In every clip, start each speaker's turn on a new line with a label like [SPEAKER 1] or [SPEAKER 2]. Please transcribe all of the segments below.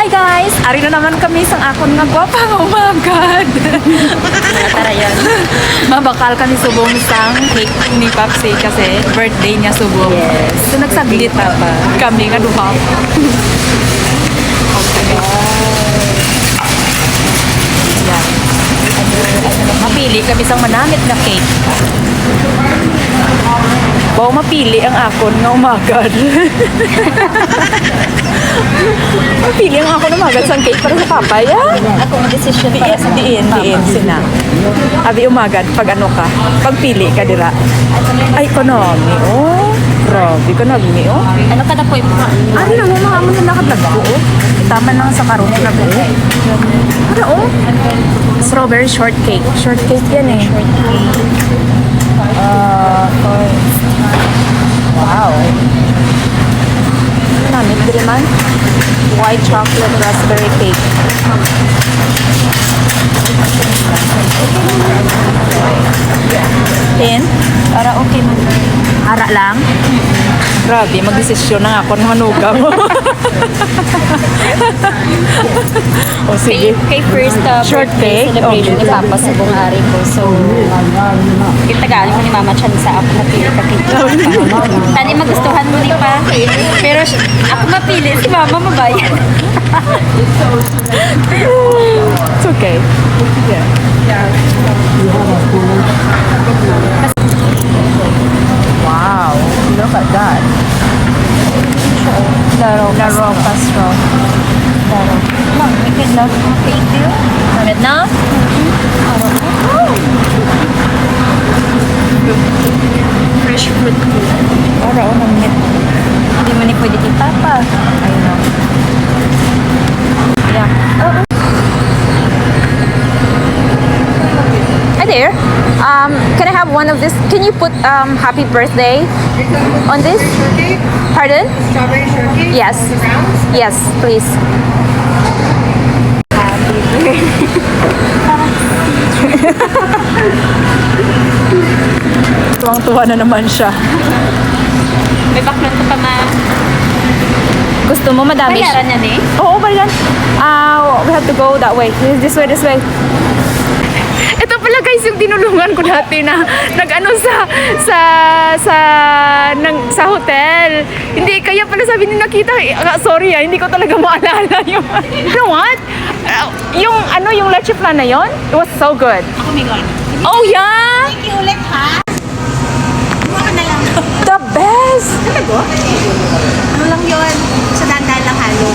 [SPEAKER 1] guys! Ari na naman kami sang akon nga gwapang umagad.
[SPEAKER 2] Tara yan.
[SPEAKER 1] Mabakal kami subong sang cake ni Papsi kasi birthday niya subong.
[SPEAKER 2] Yes.
[SPEAKER 1] So nagsaglit pa kami nga duha. Yan. Mapili kami sang manamit na cake. Wow, mapili ang akon nga umagad. Mapili ang akon umagad sang cake para sa papaya.
[SPEAKER 2] Ako ang decision para sa
[SPEAKER 1] Diin, sina. Abi umagad pag ano ka, pagpili ka dira. Ay, economy. Oh, grabe, economy. Oh.
[SPEAKER 2] Ano ka na po yung
[SPEAKER 1] Ari na mo mga amo na nakatagpo. Tama lang sa karon na po. Ano oh? Strawberry shortcake. Shortcake yan eh. Wow. Namit din man. White chocolate raspberry cake. Ten?
[SPEAKER 2] para okay mo.
[SPEAKER 1] Hara lang? Grabe, magdesisyon na ako ng manuga mo. O sige.
[SPEAKER 2] Kay first
[SPEAKER 1] Short
[SPEAKER 2] birthday
[SPEAKER 1] cake?
[SPEAKER 2] celebration
[SPEAKER 1] Okay.
[SPEAKER 2] ni Papa sa buong ari ko. So, kitagaling ko ni Mama Chan sa ako mapili ka cake. Tani magustuhan mo ni Pa. Pero ako mapili, si Mama mabayad.
[SPEAKER 1] It's okay. Yeah. Wow, look at that. Laro Castro.
[SPEAKER 2] Ma'am, we can love mo cake here.
[SPEAKER 1] Namit na?
[SPEAKER 2] Fresh fruit cake.
[SPEAKER 1] Para o namit.
[SPEAKER 2] Hindi mo ni pwede kay Papa.
[SPEAKER 1] I know.
[SPEAKER 2] Yeah.
[SPEAKER 1] Hi there. Can I have one of this? Can you put happy birthday on this? Pardon?
[SPEAKER 3] Strawberry shortcake?
[SPEAKER 1] Yes.
[SPEAKER 3] Browns?
[SPEAKER 1] Yes, please. Tuwang-tuwa na naman siya.
[SPEAKER 2] May baklot ko pa ma.
[SPEAKER 1] Gusto mo madami
[SPEAKER 2] Bayaran niya ni.
[SPEAKER 1] Oo, bayan. We have to go that way. This way. Ito pala guys yung tinulungan ko dati na nag-ano sa hotel. Hindi, kaya pala sabi ni nakita, sorry hindi ko talaga maalala yung, you know what? Yung leche flan na yon, it was so good.
[SPEAKER 2] Ako may gawin.
[SPEAKER 1] Oh yeah!
[SPEAKER 3] Thank you ulit ha. Kumuha ka na lang.
[SPEAKER 1] The best!
[SPEAKER 3] Ano lang yun? Sa dandan lang halo.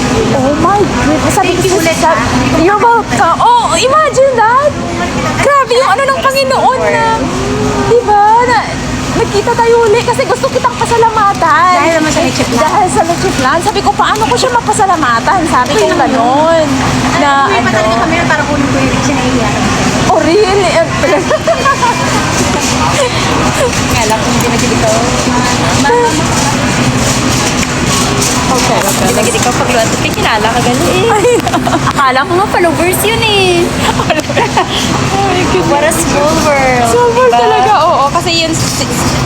[SPEAKER 1] Oh my goodness. Sabi
[SPEAKER 3] Thank
[SPEAKER 1] ko
[SPEAKER 3] you ulit,
[SPEAKER 1] sa-
[SPEAKER 3] ha?
[SPEAKER 1] You're welcome. Oh, imagine that. Grabe yung ano ng Panginoon na, diba? Nagkita tayo uli kasi gusto kitang pasalamatan.
[SPEAKER 3] Dahil naman sa leche flan.
[SPEAKER 1] Dahil sa leche flan. Sabi ko, paano ko siya mapasalamatan? Sabi ko gano'n. Na
[SPEAKER 3] May
[SPEAKER 1] ano.
[SPEAKER 3] talaga kami para kunin ko yung sinaiya.
[SPEAKER 1] Oh, really?
[SPEAKER 2] Nga lang kung hindi nagiging ikaw.
[SPEAKER 1] Okay.
[SPEAKER 2] Nagiging ikaw pagluan. Ito kinala ka gali eh. Akala ko nga followers yun eh. What a small world.
[SPEAKER 1] Super
[SPEAKER 2] diba?
[SPEAKER 1] talaga, oo. Kasi yun,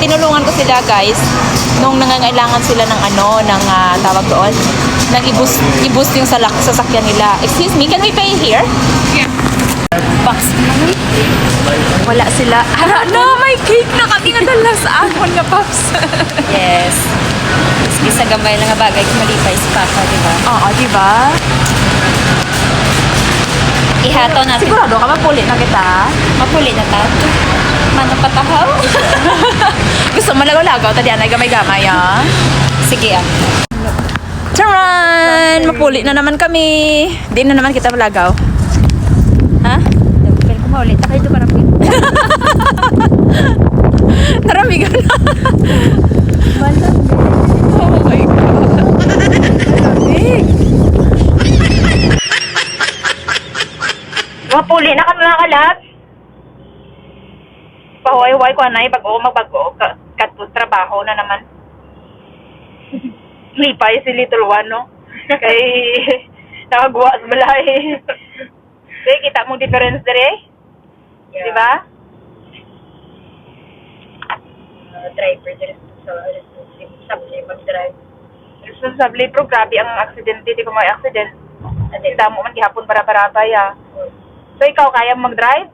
[SPEAKER 1] tinulungan ko sila guys nung nangangailangan sila ng tawag doon, nang i-boost yung sasakyan nila. Excuse me, can we pay here?
[SPEAKER 3] Yeah.
[SPEAKER 1] Box naman. Wala sila. May cake na kami nga dala sa akon nga Pops.
[SPEAKER 2] Yes. Isa gambay lang nga bagay kung malipay si Papa, di ba?
[SPEAKER 1] Oo, diba?
[SPEAKER 2] Ihato natin.
[SPEAKER 1] Sigurado ka, mapuli na kita.
[SPEAKER 2] Mapuli na ta. Manapatahaw.
[SPEAKER 1] Gusto mo lagaw-lagaw, tadi anay gamay-gamay, ah.
[SPEAKER 2] Sige ah.
[SPEAKER 1] Charan! Mapuli na naman kami. Di na naman kita malagaw. Ha?
[SPEAKER 2] Pero kung maulit, takay ito parang
[SPEAKER 1] Naramigan na. Oh my God. Lamig. Mapuli na kami mga kalab. Pahuay-huay ko na bago magbago. Katput trabaho na naman. Lipay si little one, no? Kay nakagawa sa balay. Kaya kita mong difference dire. Di ba?
[SPEAKER 3] Driver din. So, responsible mag-drive.
[SPEAKER 1] Responsable, pero grabe ang aksidente. Di ko may accident. Adi damo man gihapon bara-bara ya. So ikaw kaya mag-drive?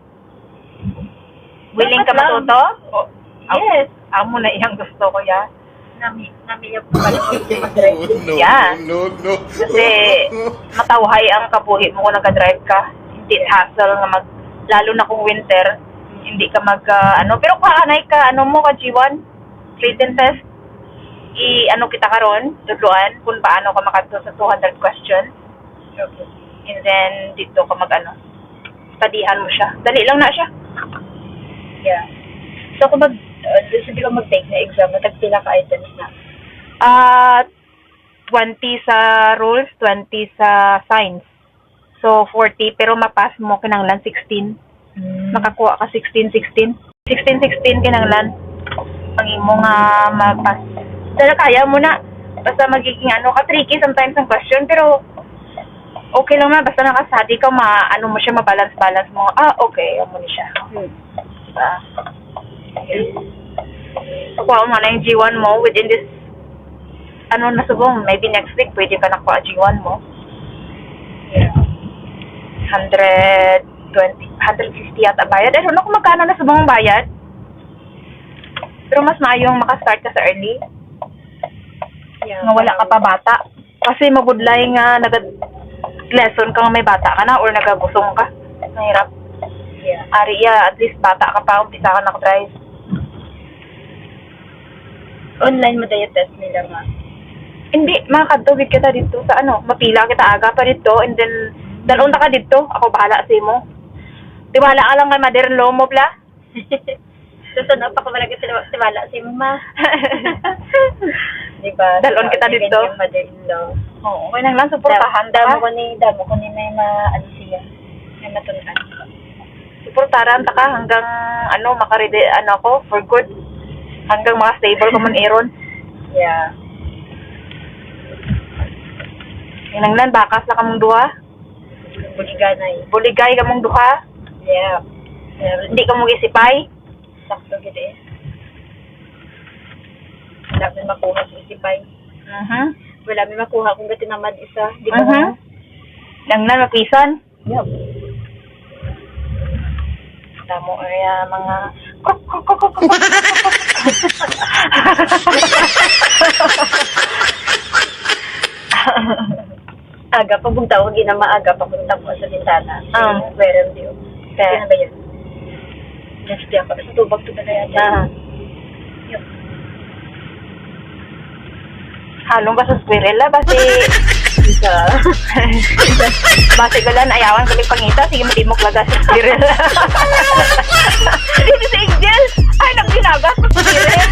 [SPEAKER 1] Willing ka matuto? Oh,
[SPEAKER 2] Yes.
[SPEAKER 1] amo na iyang gusto ko ya.
[SPEAKER 2] Namiyap ko pala mag-drive.
[SPEAKER 1] Yeah.
[SPEAKER 4] no, no.
[SPEAKER 1] Kasi matawhay ang kabuhi mo kung nag-drive ka. Hindi hassle nga lalo na kung winter, hindi ka pero kung anay ka, mo ka G1, written test, ano kita karon, tudluan kung paano ka makadto sa 200 questions.
[SPEAKER 2] Okay.
[SPEAKER 1] And then, dito ka studyhan mo siya. Dali lang na siya.
[SPEAKER 2] Yeah. So, kung sige ka mag-take na exam, matagpila ka items na.
[SPEAKER 1] 20 sa rules, 20 sa science. So, 40, pero mapass mo kinanglan 16. Makakuha ka 16 kinanglan. Ang imo nga mag-pass. Pero kaya mo na. Basta magiging tricky sometimes ang question, pero okay lang na. Basta nakasadi ka, mo siya, mabalance-balance mo. Okay, mo ni siya. Diba? Pakuha mo na yung G1 mo within this, nasubong, maybe next week, pwede ka nakuha G1 mo. 150 yata bayad. I don't know kung magkano na subong ang bayad. Pero mas maayong makastart ka sa early.
[SPEAKER 2] Yeah.
[SPEAKER 1] Nga wala ka pa bata. Kasi magudlay nga lesson ka nga may bata ka na or nagabusong ka. Mahirap.
[SPEAKER 2] Yeah.
[SPEAKER 1] Ari at least bata ka pa, umpisa ka nakadrive.
[SPEAKER 2] Online mo tayo test nila ma.
[SPEAKER 1] Hindi, makakadtugid kita dito sa mapila kita aga pa dito and then dalon ta ka dito, ako bahala sa imo. Tiwala ka lang kay mother-in-law mo bla.
[SPEAKER 2] Susunod pa ko malagi tiwala si mama. Diba?
[SPEAKER 1] Dalon kita dito.
[SPEAKER 2] Yung mother-in-law.
[SPEAKER 1] Oo, okay lang suportahan
[SPEAKER 2] Damo ko ni may siya. May matunan.
[SPEAKER 1] Suportahan ta ka hanggang makarede ko for good. Hanggang mga stable ka man Aaron.
[SPEAKER 2] Yeah.
[SPEAKER 1] Hinanglan bakas na kamong duha.
[SPEAKER 2] Buliganay.
[SPEAKER 1] Buligay kamong duha.
[SPEAKER 2] Yeah.
[SPEAKER 1] Hindi ka mo isipay.
[SPEAKER 2] Sakto gid eh. Wala may makuha sa isipay. Wala may makuha kung gati namad isa. Di ba?
[SPEAKER 1] Hinanglan mapisan.
[SPEAKER 2] Yup.
[SPEAKER 1] Tamo area mga
[SPEAKER 2] Aga papunta ko ginamaaga papunta ko sa bintana. Where am you?
[SPEAKER 1] Okay.
[SPEAKER 2] Ano ba yun? Just diyan ka. Sa tubag to na yan. Yup.
[SPEAKER 1] Halong ka sa squirrel basi
[SPEAKER 2] Isa.
[SPEAKER 1] basi galan ayawan galing pangita sige matimok laga sa squirrel. Dito si Angel ay nagbinagas sa squirrel.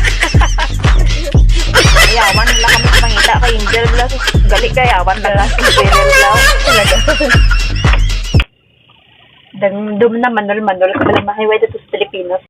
[SPEAKER 1] Ayawan lang kami sa pangita kay Angel bla gali kay ayawan bala sa squirrel bla
[SPEAKER 2] Talaga. Dum na manol ko pala mahiway dito sa Pilipinas.